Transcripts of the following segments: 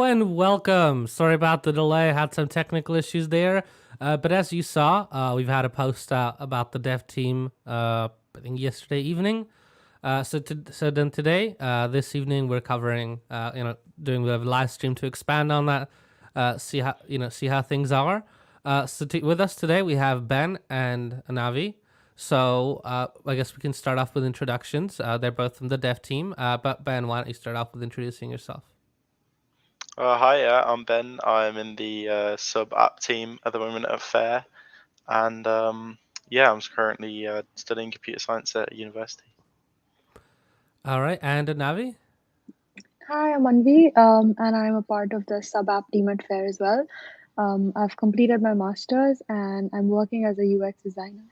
and welcome. Sorry about the delay. Had some technical issues there. But as you saw, we've had a post out about the dev team, I think yesterday evening. So then today, this evening, we're covering, doing a live stream to expand on that, see how things are. With us today, we have Ben and Anavi. So I guess we can start off with introductions. They're both from the dev team. But Ben, why don't you start off with introducing yourself? Hi, I'm Ben. I'm in the sub app team at the moment at Fair, and yeah, I'm currently studying computer science at university. All right, and Navi. Hi, I'm Anvi, and I'm a part of the sub app team at Fair as well. I've completed my master's and I'm working as a UX designer.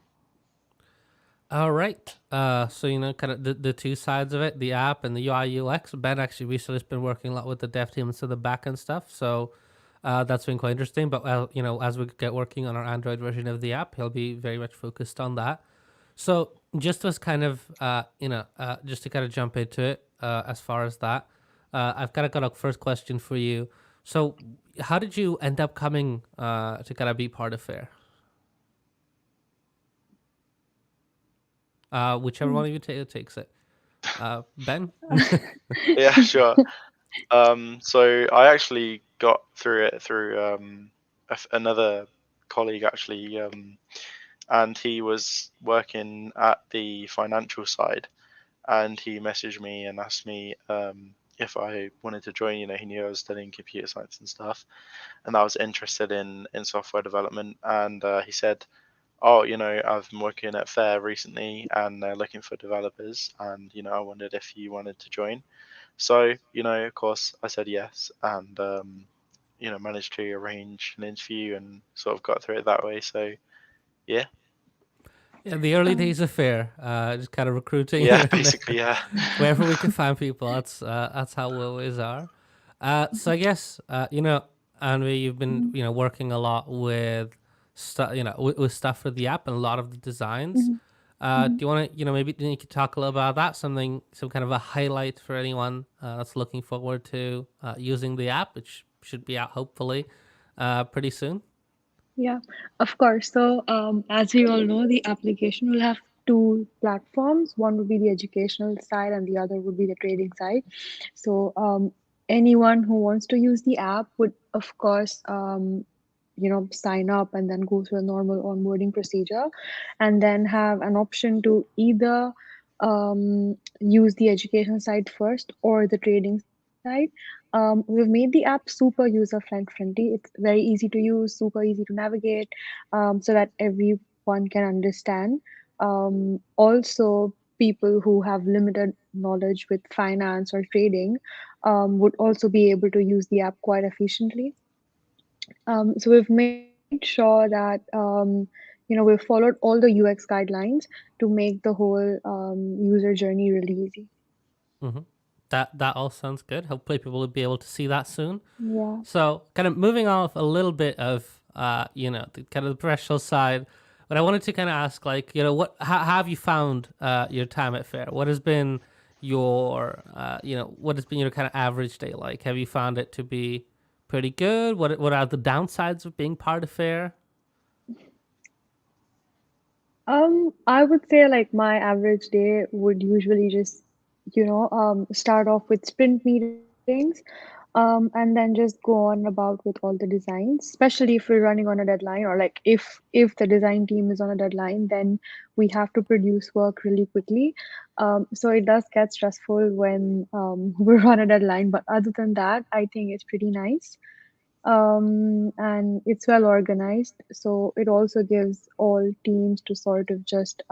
All right. So kind of the two sides of it, the app and the UI UX. Ben actually recently has been working a lot with the dev team and so the backend stuff. So that's been quite interesting. But as we get working on our Android version of the app, he'll be very much focused on that. So just as kind of just to kind of jump into it, as far as that, I've kind of got a first question for you. So how did you end up coming to kind of be part of Fair? Whichever one of you takes it. Ben? Yeah, sure. So I actually got through it through another colleague actually, and he was working at the financial side, and he messaged me and asked me if I wanted to join. He knew I was studying computer science and stuff, and I was interested in software development, and he said, "Oh, I've been working at Fair recently, and they're looking for developers, and I wondered if you wanted to join." So, of course, I said yes, and managed to arrange an interview and sort of got through it that way. So, yeah, Yeah, the early Um, days of Fair, just kind of recruiting yeah, here and basically, there, yeah. wherever we can find people. That's how we always are. So I guess Anvi, you've been mhm, working a lot with stuff with stuff for the app and a lot of the designs. mhm, Do mhm. you want to maybe you could talk a little about that? Some kind of a highlight for anyone that's looking forward to using the app, which should be out hopefully pretty soon. Yeah, of course. So, as we all know, the application will have two platforms. One would be the educational side, and the other would be the trading side. So, anyone who wants to use the app would, of course, sign up and then go through a normal onboarding procedure, and then have an option to either use the education side first or the trading side. We've made the app super user friendly. It's very easy to use, super easy to navigate, so that everyone can understand. Also, people who have limited knowledge with finance or trading would also be able to use the app quite efficiently. So we've made sure that we've followed all the UX guidelines to make the whole user journey really easy. hmm That all sounds good. Hopefully, people will be able to see that soon. Yeah. So, kind of moving off a little bit of, the kind of the professional side, but I wanted to kind of ask, like, how have you found your time at Fair? What has been what has been your kind of average day like? Have you found it to be pretty good? What are the downsides of being part of Fair? I would say like my average day would usually just, start off with sprint meetings, and then just go on about with all the designs, especially if we're running on a deadline or like if the design team is on a deadline, then we have to produce work really quickly. So it does get stressful when we're on a deadline, but other than that, I think it's pretty nice. And it's well organized, so it also gives all teams to sort of just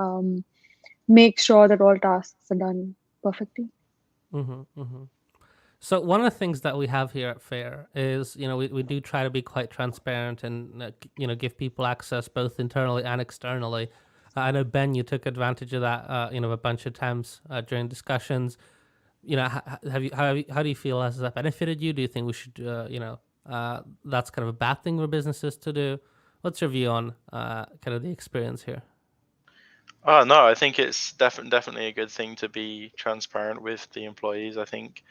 make sure that all tasks are done perfectly. Mm-hmm. So one of the things that we have here at Fair is, we do try to be quite transparent and, give people access both internally and externally. I know, Ben, you took advantage of that, a bunch of times during discussions. How do you feel has that benefited you? Do you think we should, that's kind of a bad thing for businesses to do? What's your view on kind of the experience here? Oh no, I think it's definitely a good thing to be transparent with the employees. I think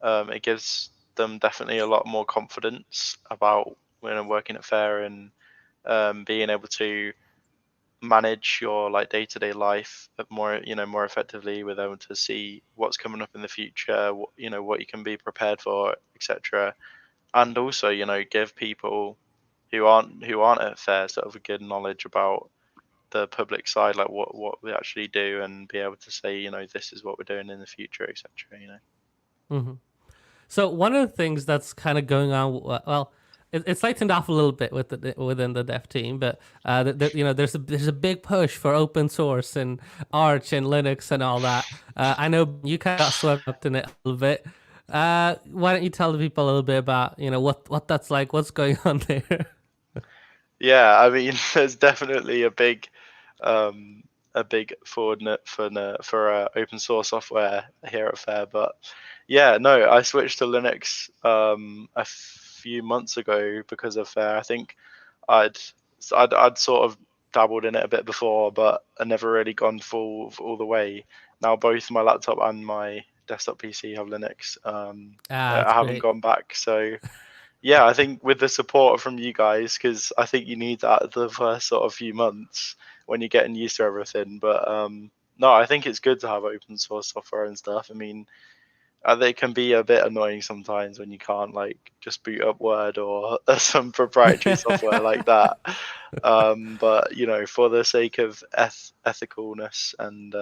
it gives them definitely a lot more confidence about working at Fair and being able to manage your like day-to-day life more more effectively, with able to see what's coming up in the future, what you can be prepared for, etc. And also give people who aren't at Fair sort of a good knowledge about the public side, like what we actually do, and be able to say this is what we're doing in the future, etc. Hmm. So one of the things that's kind of going on, well, it's lightened off a little bit within the dev team, but there's a big push for open source and Arch and Linux and all that. I know you kind of got swept up in it a little bit. Why don't you tell the people a little bit about what that's like, what's going on there? Yeah, I mean, there's definitely a big forward for open source software here at Fair. But yeah, no, I switched to Linux a few months ago because of Fair. I think I'd sort of dabbled in it a bit before, but I never really gone all the way. Now both my laptop and my desktop PC have Linux. I haven't Great. gone back, so. Yeah, I think with the support from you guys, because I think you need that the first sort of few months when you're getting used to everything. But no, I think it's good to have open source software and stuff. I mean, they can be a bit annoying sometimes when you can't like just boot up Word or some proprietary software like that. But for the sake of ethicalness and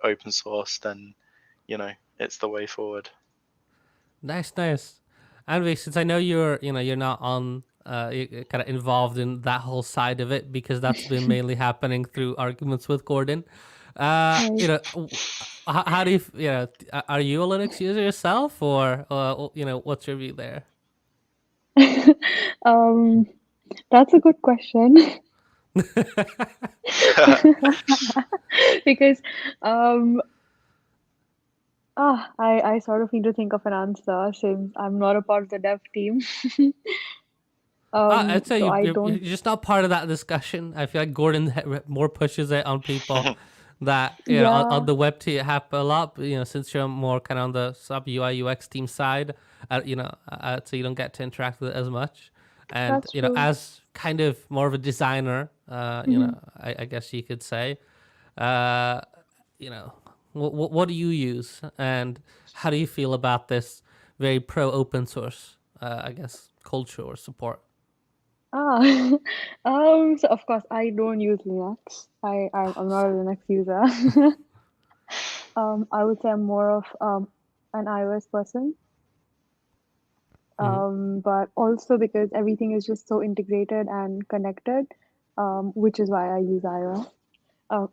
open source, then it's the way forward. Nice. Anyway, since I know you're not on kind of involved in that whole side of it, because that's been mainly happening through arguments with Gordon. Right. How do you are you a Linux user yourself, or what's your view there? Um, that's a good question. Because I sort of need to think of an answer since I'm not a part of the dev team. I'd say So I you're don't. just not part of that discussion. I feel like Gordon more pushes it on people that on, Yeah, on the web team happen a lot. But, since you're more kind of on the sub UI UX team side, so you don't get to interact with it as much. And that's true. as kind of more of a designer, Mhm. I guess you could say, uh, what do you use, and how do you feel about this very pro open source, I guess, culture or support? Ah, so of course I don't use Linux. I'm not a Linux user. I would say I'm more of an iOS person. Hmm. But also because everything is just so integrated and connected, which is why I use iOS.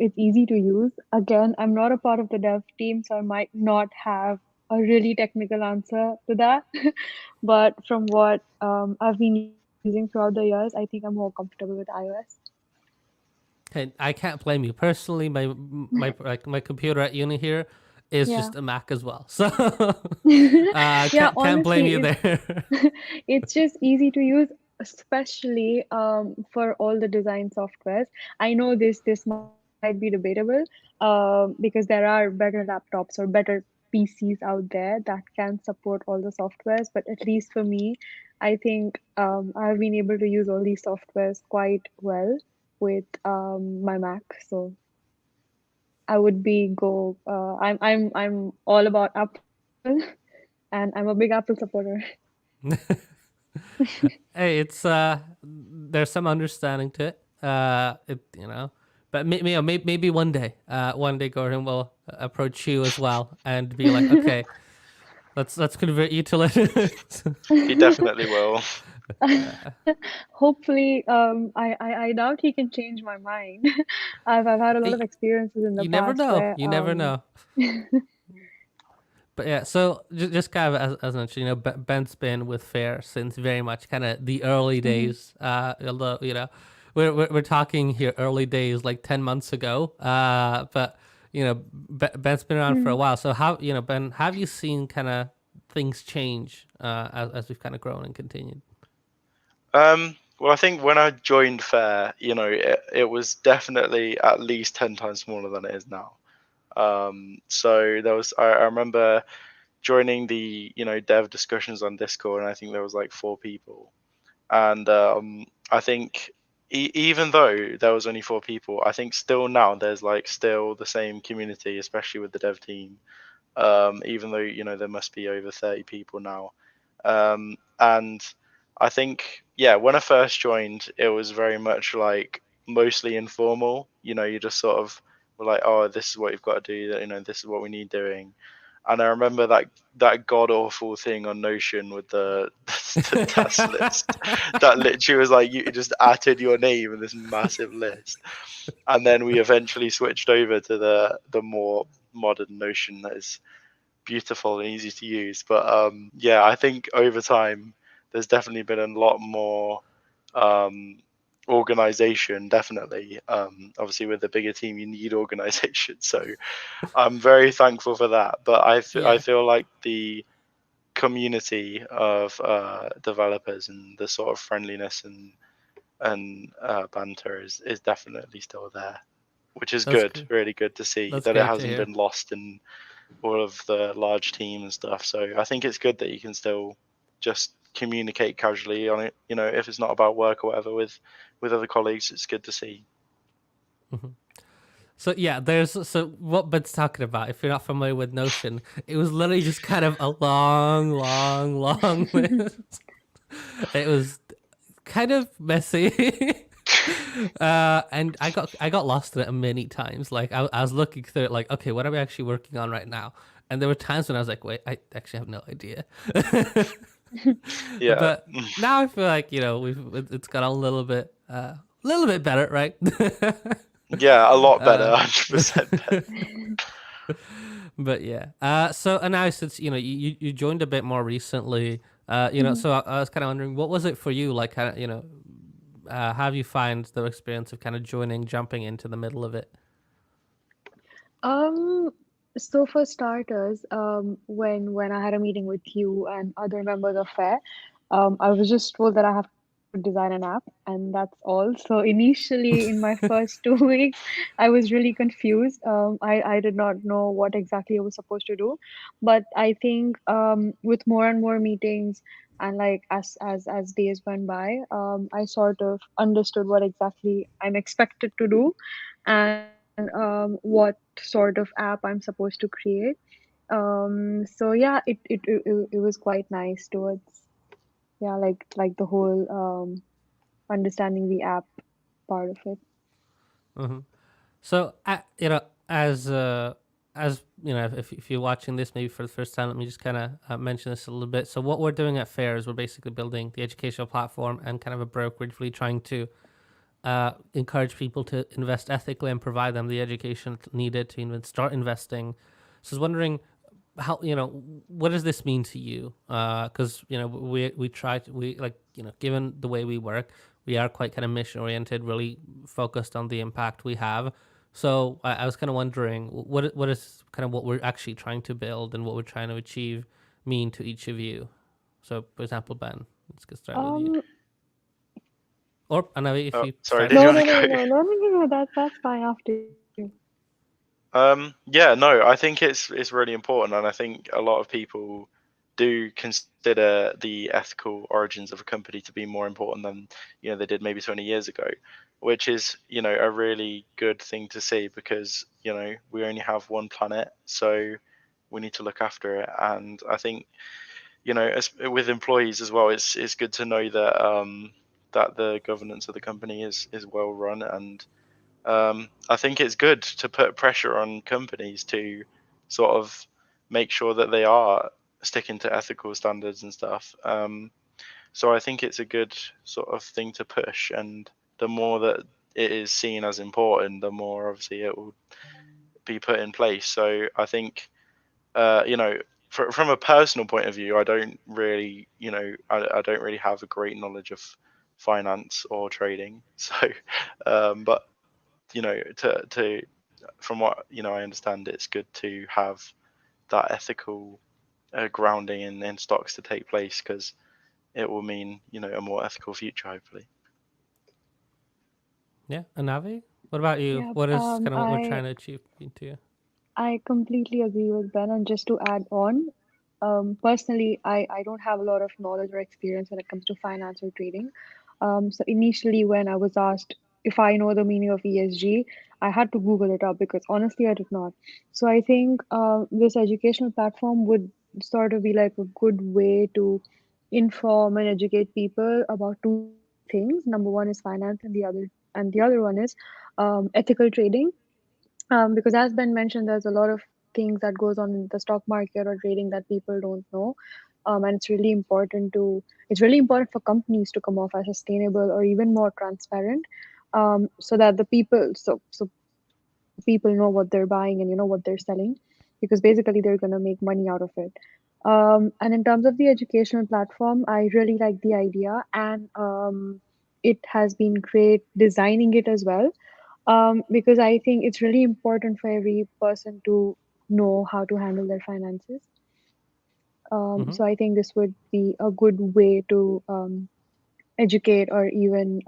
It's easy to use. Again, I'm not a part of the dev team, so I might not have a really technical answer to that. But from what I've been using throughout the years, I think I'm more comfortable with iOS. Hey, I can't blame you personally. My computer at uni here is Yeah. just a Mac as well, so Yeah, can't blame honestly, you there. it's just easy to use, especially for all the design softwares. I know this might be debatable, because there are better laptops or better PCs out there that can support all the softwares. But at least for me, I think I've been able to use all these softwares quite well with my Mac. So I would be go. I'm all about Apple, and I'm a big Apple supporter. Hey, it's there's some understanding to it. But maybe one day Gordon will approach you as well and be like, okay, let's convert you to Linux. He definitely will. Hopefully, I doubt he can change my mind. I've had a lot of experiences in the You never past know. where You never know. But yeah, so just kind of as mentioned, Ben's been with Fair since very much kind of the early Mhm. days. Although we're talking here early days, like 10 months ago. But Ben's been around for a Mhm. while. So how Ben, have you seen kind of things change as we've kind of grown and continued? Well, I think when I joined Fair, it was definitely at least 10 times smaller than it is now. So there was, I remember joining the dev discussions on Discord, and I think there was like 4 people, and I think even though there was only 4 people, I think still now there's like still the same community, especially with the dev team. Even though there must be over 30 people now, and I think when I first joined, it was very much like mostly informal. You just sort of were like, oh, this is what you've got to do. This is what we need doing. And I remember that god awful thing on Notion with the task list that literally was like you just added your name in this massive list, and then we eventually switched over to the more modern Notion that is beautiful and easy to use. But I think over time there's definitely been a lot more organization. Definitely, obviously with a bigger team you need organization. So I'm very thankful for that. But I feel like the community of developers and the sort of friendliness and banter is definitely still there, which is good. Really good to see that it hasn't been lost in all of the large team and stuff. So I think it's good that you can still just communicate casually on it. If it's not about work or whatever with other colleagues, it's good to see. Mm-hmm. So so what Ben's talking about, if you're not familiar with Notion, it was literally just kind of a long list. It was kind of messy. And I got lost in it many times. Like I was looking through it, like, okay, what are we actually working on right now? And there were times when I was like, wait, I actually have no idea. Yeah. But now I feel like it's got a little bit better, right? Yeah, a lot better, 100% better. But yeah. So and now since you joined a bit more recently, so I was kind of wondering, what was it for you? Like, kind of how have you find the experience of kind of jumping into the middle of it? So for starters, when I had a meeting with you and other members of FAIR, I was just told that I have to design an app, and that's all. So initially, in my first 2 weeks, I was really confused. I did not know what exactly I was supposed to do, but I think with more and more meetings and like as days went by, I sort of understood what exactly I'm expected to do, and what sort of app I'm supposed to create. So yeah, it was quite nice towards like the whole understanding the app part of it. Mm-hmm. So as if you're watching this maybe for the first time, let me just kind of mention this a little bit. So what we're doing at FAIR is we're basically building the educational platform and kind of a brokerage, really trying to encourage people to invest ethically and provide them the education needed to even start investing. So I was wondering how what does this mean to you? Because we try to given the way we work, we are quite kind of mission oriented, really focused on the impact we have. So I was kind of wondering what is kind of what we're actually trying to build and what we're trying to achieve mean to each of you. So for example, Ben, let's get started with you. Or Anavi, if you sorry, did you want to go? No, that's fine after you. No, I think it's really important, and I think a lot of people do consider the ethical origins of a company to be more important than they did maybe 20 years ago, which is a really good thing to see, because we only have one planet, so we need to look after it. And I think with employees as well, it's good to know that that the governance of the company is well run. And I think it's good to put pressure on companies to sort of make sure that they are sticking to ethical standards and stuff. So I think it's a good sort of thing to push, and the more that it is seen as important, the more obviously it will be put in place. So I think, from a personal point of view, I don't really, I don't really have a great knowledge of finance or trading. So, but to from what I understand, it's good to have that ethical grounding in stocks to take place, because it will mean a more ethical future, hopefully. Yeah, Anavi, what about you? Yeah, What is kind of what we're trying to achieve to you? I completely agree with Ben, and just to add on, Personally, I don't have a lot of knowledge or experience when it comes to finance or trading. So initially, when I was asked if I know the meaning of ESG, I had to Google it up because honestly, I did not. So I think this educational platform would sort of be like a good way to inform and educate people about two things. Number one is finance, and the other one is ethical trading. Because as Ben mentioned, there's a lot of things that goes on in the stock market or trading that people don't know. And it's really important for companies to come off as sustainable or even more transparent, so that so people know what they're buying and what they're selling, because basically they're going to make money out of it. And in terms of the educational platform, I really like the idea, and it has been great designing it as well, because I think it's really important for every person to know how to handle their finances. Hmm. So I think this would be a good way to educate or even,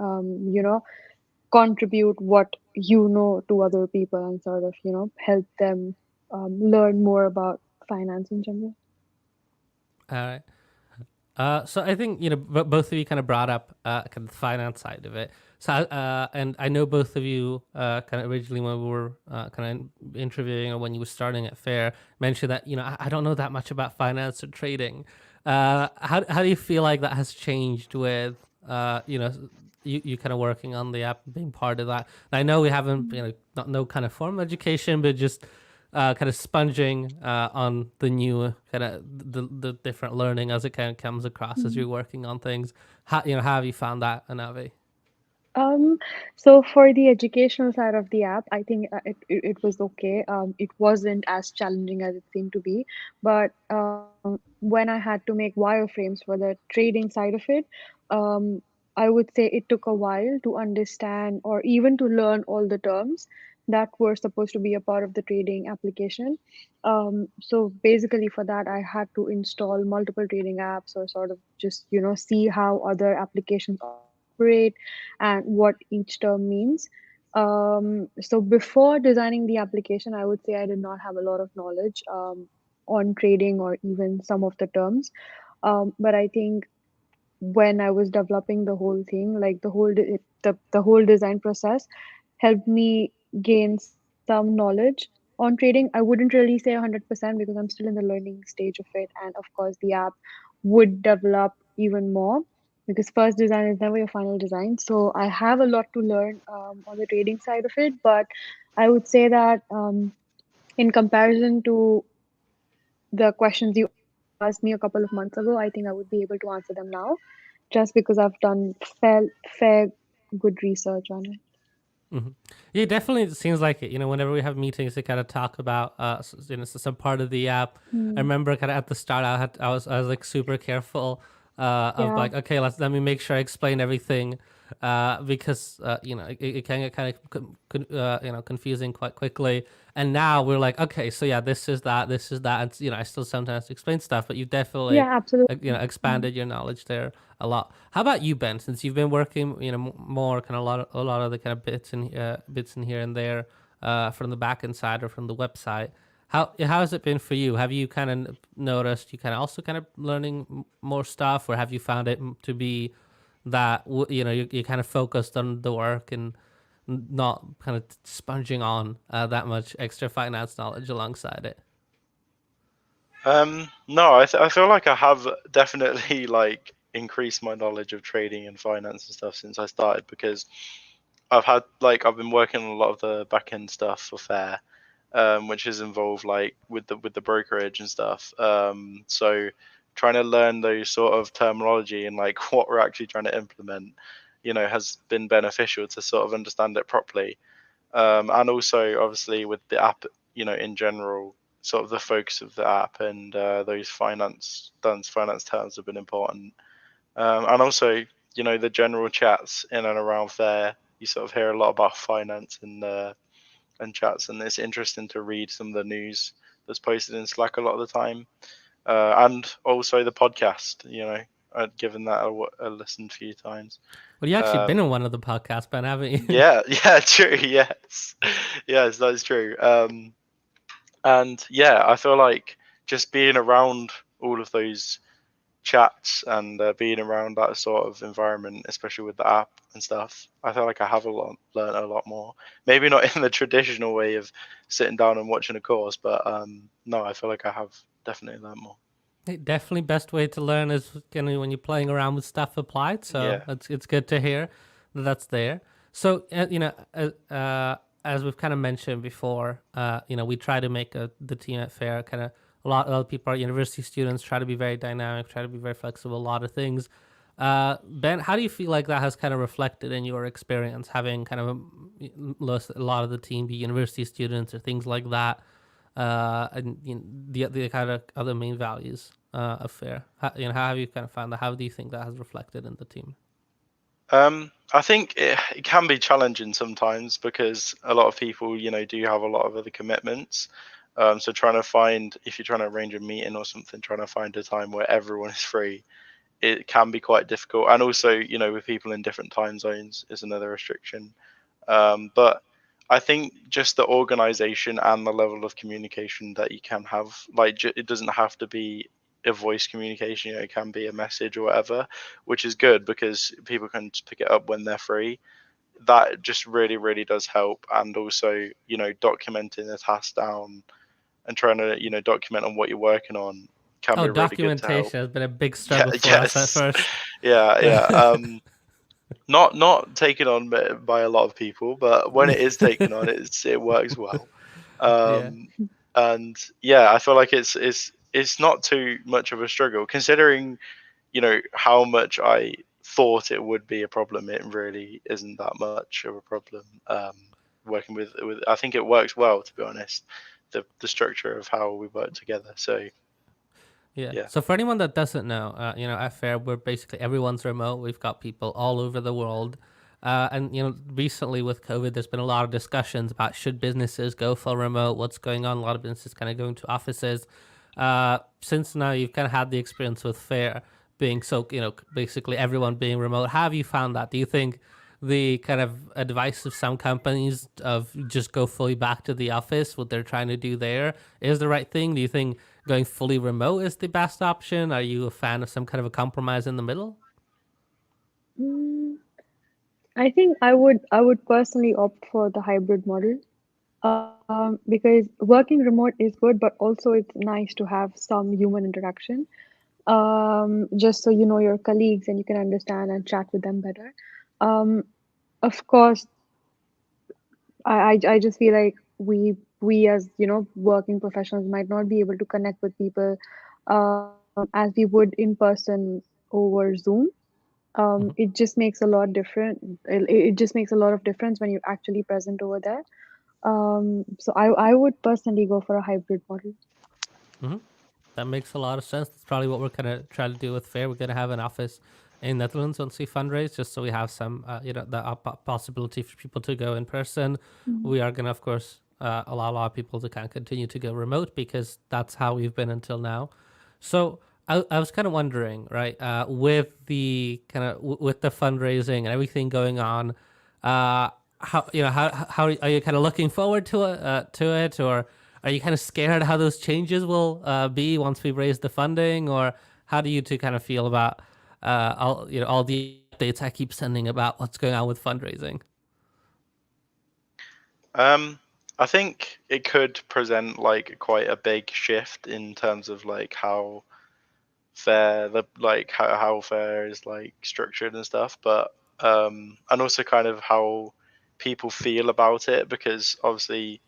contribute what you know to other people and sort of, help them learn more about finance in general. All right. So I think both of you kind of brought up kind of the finance side of it. So and I know both of you kind of originally when we were kind of interviewing or when you were starting at Fair mentioned that I don't know that much about finance or trading. How do you feel like that has changed with you kind of working on the app and being part of that? And I know we haven't not no kind of formal education, but just kind of sponging on the new kind of the different learning as it kind of comes across as Mhm. you're working on things. How have you found that, Anavi? Um, so for the educational side of the app, I think it was okay. It wasn't as challenging as it seemed to be, but when I had to make wireframes for the trading side of it, um, I would say it took a while to understand or even to learn all the terms that were supposed to be a part of the trading application. So basically for that, I had to install multiple trading apps or sort of just, see how other applications operate and what each term means. So before designing the application, I would say I did not have a lot of knowledge on trading or even some of the terms. But I think when I was developing the whole thing, like the whole design process helped me gain some knowledge on trading. I wouldn't really say 100% because I'm still in the learning stage of it, and of course the app would develop even more, because first design is never your final design. So I have a lot to learn on the trading side of it, but I would say that in comparison to the questions you asked me a couple of months ago, I think I would be able to answer them now, just because I've done fair good research on it. Hmm. Yeah, definitely. It seems like it. Whenever we have meetings to kind of talk about, some part of the app. I Hmm. remember kind of at the start, I was like super careful of Yeah. like, okay, let me make sure I explain everything, because it can get kind of confusing quite quickly. And now we're like, okay, so yeah, this is that, and I still sometimes explain stuff, but you definitely Yeah, absolutely. Mhm. expanded your knowledge there a lot. How about you, Ben? Since you've been working, more kind of a lot of the kind of bits in here and there, from the back end side or from the website. How has it been for you? Have you kind of noticed you kind of also kind of learning more stuff, or have you found it to be that you kind of focused on the work and not kind of sponging on that much extra finance knowledge alongside it? No, I feel like I have definitely like increased my knowledge of trading and finance and stuff since I started, because I've been working on a lot of the back end stuff for Fair, which is involved like with the brokerage and stuff. So trying to learn those sort of terminology and like what we're actually trying to implement, has been beneficial to sort of understand it properly. And also obviously with the app, in general, sort of the focus of the app and those finance terms have been important. And also, the general chats in and around there, you sort of hear a lot about finance and chats, and it's interesting to read some of the news that's posted in Slack a lot of the time, and also the podcast. I've given that a listen a few times. Well, you actually been Um, in one of the podcasts, Ben, haven't you? yeah, yeah, true. Yes, yes, that's true. And yeah, I feel like just being around all of those chats and being around that sort of environment, especially with the app and stuff, I feel like I have learned a lot more. Maybe not in the traditional way of sitting down and watching a course, but no, I feel like I have definitely learned more. Definitely, best way to learn is when you're playing around with stuff applied. So Yeah. it's good to hear that that's there. So as we've kind of mentioned before, we try to make the team at Fair kind of a lot of people are university students, try to be very dynamic, try to be very flexible, a lot of things. Ben, how do you feel like that has kind of reflected in your experience, having kind of a lot of the team be university students or things like that? And the kind of other main values of Fair. How have you kind of found that? How do you think that has reflected in the team? I think it can be challenging sometimes because a lot of people, do have a lot of other commitments. So trying to find, if you're trying to arrange a meeting or something, trying to find a time where everyone is free, it can be quite difficult. And also, with people in different time zones is another restriction. But I think just the organization and the level of communication that you can have, like it doesn't have to be a voice communication, it can be a message or whatever, which is good because people can just pick it up when they're free. That just really, really does help. And also, documenting the task down and trying to, document on what you're working on can Oh, be really good to help. documentation has been a big Yeah, struggle for us at yes. first. Yeah. Not taken on by a lot of people, but when it is taken on, it works well. Yeah. And yeah, I feel like it's not too much of a struggle considering, how much I thought it would be a problem. It really isn't that much of a problem. Working with I think it works well, to be honest. The structure of how we work together. So Yeah. yeah. So for anyone that doesn't know, at Fair, we're basically everyone's remote. We've got people all over the world. And recently with COVID, there's been a lot of discussions about should businesses go full remote, what's going on. A lot of businesses kind of going to offices. Since now you've kind of had the experience with Fair being so, basically everyone being remote, how have you found that? Do you think the kind of advice of some companies of just go fully back to the office, what they're trying to do there, is the right thing? Do you think going fully remote is the best option? Are you a fan of some kind of a compromise in the middle? Mm, I think I would personally opt for the hybrid model. Because working remote is good, but also it's nice to have some human interaction. Just so you know your colleagues and you can understand and chat with them better. Um, of course, I just feel like we as working professionals might not be able to connect with people as we would in person over Zoom. Mhm. It just makes a lot different. It just makes a lot of difference when you're actually present over there. So I would personally go for a hybrid model. That makes a lot of sense. That's probably what we're gonna try to do with Fair. We're gonna have an office in Netherlands once we fundraise, just so we have some, the possibility for people to go in person. Mm. We are gonna, of course, allow a lot of people to kind of continue to go remote because that's how we've been until now. So I was kind of wondering, right, with the kind of with the fundraising and everything going on, how are you kind of looking forward to it, or are you kind of scared how those changes will be once we raise the funding, or how do you two kind of feel about all the updates I keep sending about what's going on with fundraising? I think it could present like quite a big shift in terms of like how how fair is like structured and stuff, but and also kind of how people feel about it, because obviously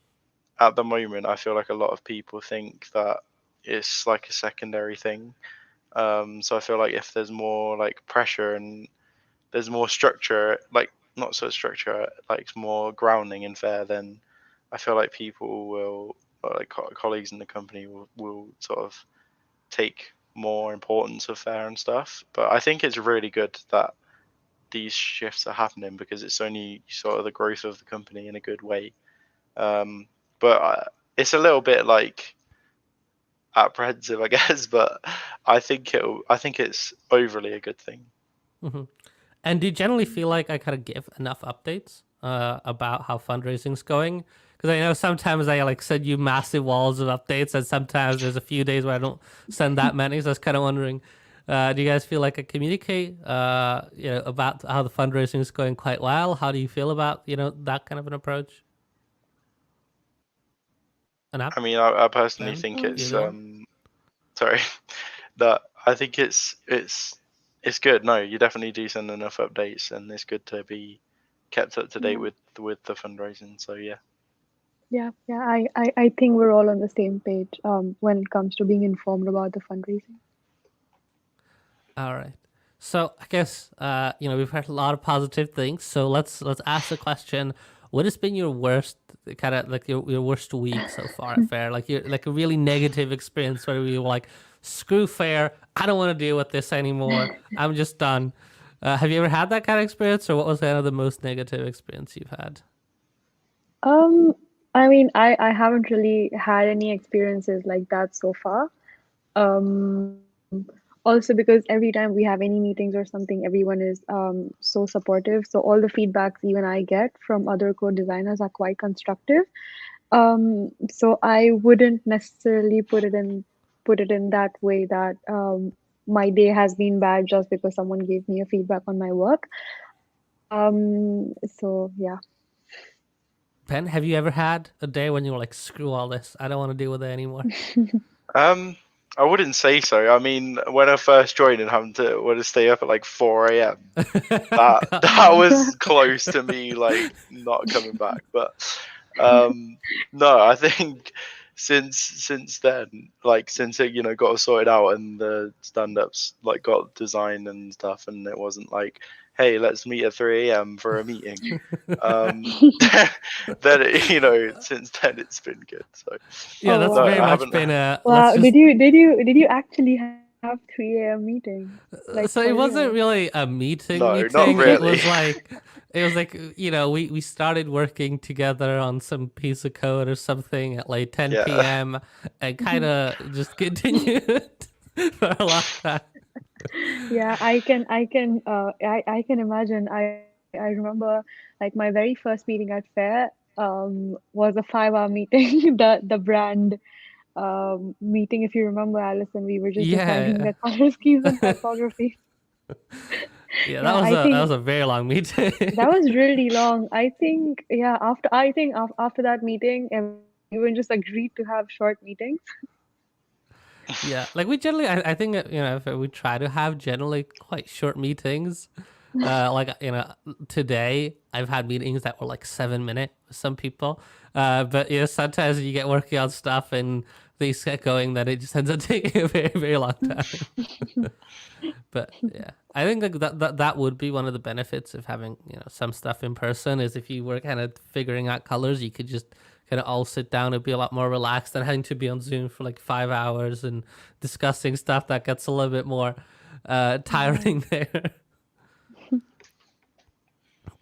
at the moment I feel like a lot of people think that it's like a secondary thing. So I feel like if there's more like pressure and there's more structure, like not so structure, like more grounding and fair, then I feel like people will, or like colleagues in the company will sort of take more importance of fair and stuff. But I think it's really good that these shifts are happening because it's only sort of the growth of the company in a good way. Um, but it's a little bit like apprehensive, I guess. But I think it's overly a good thing. hmm And do you generally feel like I kind of give enough updates about how fundraising's going? Because I know sometimes I like send you massive walls of updates, and sometimes there's a few days where I don't send that many. So I was kind of wondering, do you guys feel like I communicate, about how the fundraising is going quite well? How do you feel about that kind of an approach? An app? I mean, I personally Ben? think You it's the one? sorry, that I think it's good. No, you definitely do send enough updates, and it's good to be kept up to date Yeah, with the fundraising. So yeah. I think we're all on the same page when it comes to being informed about the fundraising. All right. So I guess we've heard a lot of positive things. So let's ask the question: what has been your worst kind of like your worst week so far at Fair? Like your like a really negative experience where you were like, screw Fair, I don't want to deal with this anymore. I'm just done. Have you ever had that kind of experience, or what was kind of the most negative experience you've had? Um, I mean, I haven't really had any experiences like that so far. Um, Also because every time we have any meetings or something, everyone is so supportive. So all the feedbacks even I get from other code designers are quite constructive. So I wouldn't necessarily put it in that way that my day has been bad just because someone gave me a feedback on my work. So yeah. Ben, have you ever had a day when you were like, screw all this, I don't want to deal with it anymore? I wouldn't say so. I mean, when I first joined and having to stay up at like 4 a.m., that was close to me like not coming back. But no, I think since then, like since it got sorted out and the stand-ups like got designed and stuff, and it wasn't like, hey, let's meet at 3 a.m. for a meeting. Then since then it's been good. So Yeah, Oh that's no, wow. very I much haven't. been a let's Wow, just did you actually have 3 a.m. meetings? Like so it for wasn't real? really a meeting No, not meeting. It really. was like we started working together on some piece of code or something at like 10 Yeah. p.m. and kind of just continued for a long time. Yeah, I can imagine. I remember like my very first meeting at Fair was a 5 hour meeting, the brand meeting, if you remember, Alison, we were just deciding Yeah. the color schemes and typography. Yeah, Yeah, I that was think a very long meeting. that was really long. I think yeah, after that meeting, everyone just agreed to have short meetings. Yeah, like we generally, I think if we try to have generally quite short meetings. Like today I've had meetings that were like 7 minute with some people, but sometimes you get working on stuff and things get going that it just ends up taking a very very long time. But yeah, I think like that would be one of the benefits of having some stuff in person is if you were kind of figuring out colors, you could just kind of all sit down and be a lot more relaxed than having to be on Zoom for like 5 hours and discussing stuff that gets a little bit more Yeah. tiring there.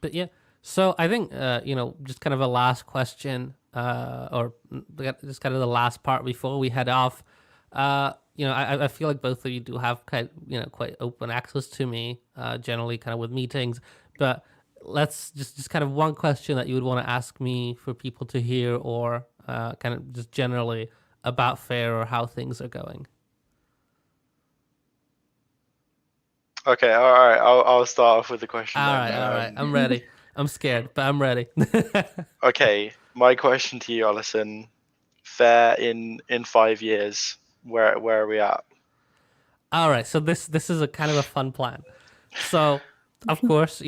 But yeah, so I think just kind of a last question, or just kind of the last part before we head off. I feel like both of you do have quite open access to me, generally kind of with meetings. But let's just kind of one question that you would want to ask me for people to hear, or kind of just generally about Fair or how things are going. Okay, all right. I'll start off with the question All then. right, all right, I'm ready. I'm scared, but I'm ready. Okay, my question to you, Alison. Fair in 5 years. Where are we at? All right, so this is a kind of a fun plan. So, of course,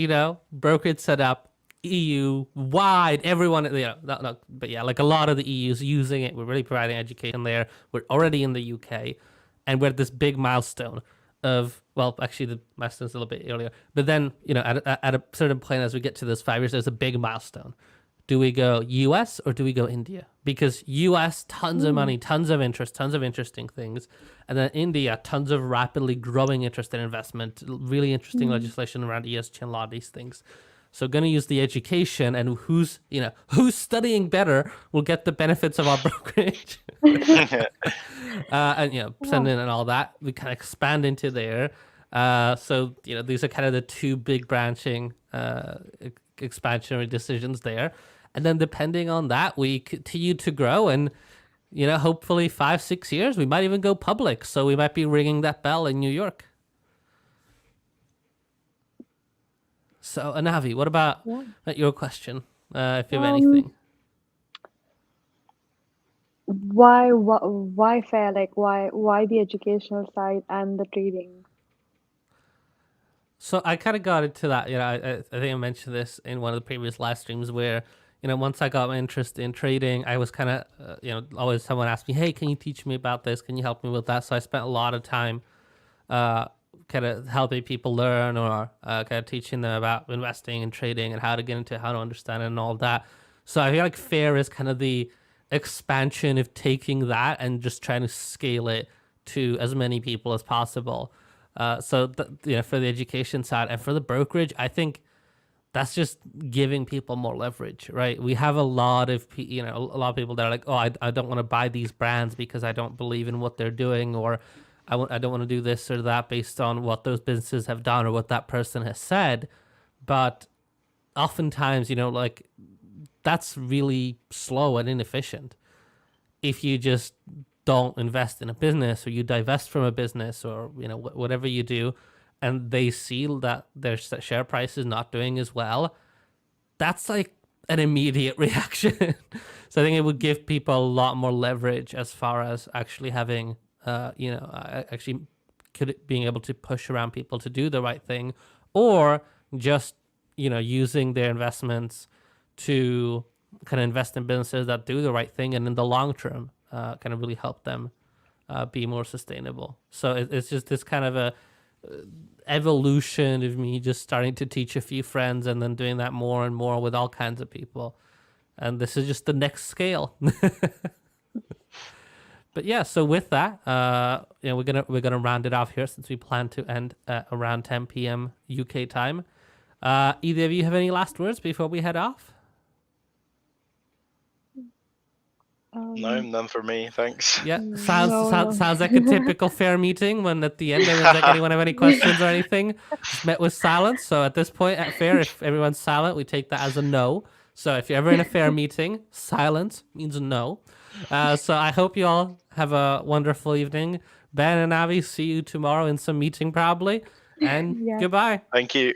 brokerage set up, EU wide, everyone, no, but yeah, like a lot of the EU's using it. We're really providing education there. We're already in the UK, and we're at this big milestone of, well, actually the milestone's a little bit earlier, but then at a certain point as we get to those 5 years, there's a big milestone. Do we go US or do we go India? Because US, tons of money, tons of interest, tons of interesting things. And then India, tons of rapidly growing interest in investment, really interesting legislation around ESG and a lot of these things. So going to use the education and who's studying better will get the benefits of our brokerage. And send in and all that. We kind of expand into there. So these are kind of the two big branching expansionary decisions there. And then depending on that, we continue to grow. And, hopefully 5-6 years, we might even go public. So we might be ringing that bell in New York. So, Anavi, what about your question, if you have anything? Why fair? Like why the educational side and the trading? So I kind of got into that. I think I mentioned this in one of the previous live streams where, once I got my interest in trading, I was kind of, always someone asked me, hey, can you teach me about this? Can you help me with that? So I spent a lot of time kind of helping people learn or kind of teaching them about investing and trading and how to get into it, how to understand it and all that. So I feel like FAIR is kind of the expansion of taking that and just trying to scale it to as many people as possible. So for the education side and for the brokerage, I think that's just giving people more leverage, right? We have a lot of a lot of people that are like, oh, I don't want to buy these brands because I don't believe in what they're doing, or I don't want to do this or that based on what those businesses have done or what that person has said. But oftentimes, like that's really slow and inefficient. If you just don't invest in a business or you divest from a business or whatever you do, and they see that their share price is not doing as well, that's like an immediate reaction. So I think it would give people a lot more leverage as far as actually having being able to push around people to do the right thing, or just using their investments to kind of invest in businesses that do the right thing and in the long term kind of really help them be more sustainable. So it's just this kind of a evolution of me just starting to teach a few friends and then doing that more and more with all kinds of people. And this is just the next scale. But yeah, so with that, we're gonna round it off here since we plan to end at around 10 p.m. UK time. Either of you have any last words before we head off? No, none for me, thanks. Yeah, No. sounds like a typical FAIR meeting when at the end everyone's like, anyone have any questions or anything? Just met with silence. So at this point at FAIR, if everyone's silent, we take that as a no. So if you're ever in a FAIR meeting, silence means no. So I hope you all have a wonderful evening. Ben and Avi, see you tomorrow in some meeting probably. And Yeah. goodbye. Thank you.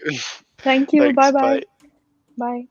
Thank you. Thanks, Bye-bye. bye. Bye.